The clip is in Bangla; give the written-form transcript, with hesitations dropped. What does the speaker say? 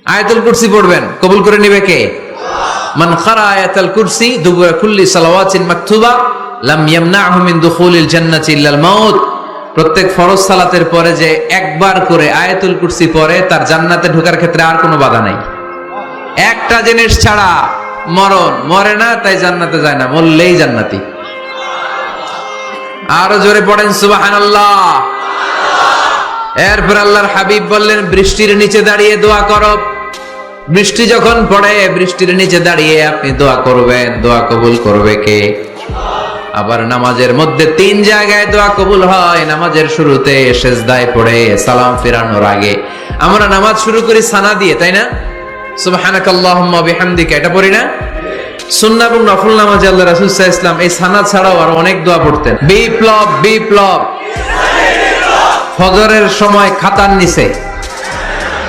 আয়াতুল কুরসি পড়বেন, কবুল করে নিবে কে? মান ক্বারা আয়াতুল কুরসি দুবুরা কুল্লি সালাওয়াতিন মাকতুবা লাম ইয়ামনাহু মিন দুখুলিল জান্নাতি ইল্লাল মাউত। প্রত্যেক ফরজ সালাতের পরে যে একবার করে আয়াতুল কুরসি পড়ে, তার জান্নাতে ঢোকার ক্ষেত্রে আর কোনো বাধা নাই। একটা জিনিস ছাড়া, মরণ। মরে না তাই জান্নাতে যায় না, মরলেই জান্নাতি। আরো জোরে পড়েন সুবহানাল্লাহ। এরপর আল্লাহর হাবিব বললেন, বৃষ্টির নিচে দাঁড়িয়ে দোয়া করো। বৃষ্টি যখন পড়ে, বৃষ্টির নিচে দাঁড়িয়ে আপনি দোয়া করবেন, দোয়া কবুল করবে কে? আবার নামাজের মধ্যে 3 জায়গায় দোয়া কবুল হয়। নামাজের শুরুতে, সেজদায় পড়ে, সালাম ফেরানোর আগে। আমরা নামাজ শুরু করি সানা দিয়ে, তাই না? সুবহানাকাল্লাহুম্মা বিহামদিকা, এটা পড়ি না? সুন্নাহ এবং নফল নামাজে আল্লাহ রাসূল সাল্লাল্লাহু আলাইহি ওয়াসাল্লাম এই সানা ছাড়াও আর অনেক দোয়া পড়তেন। বিপ্লব বিপ্লব, ফজরের সময় খাতার নিচে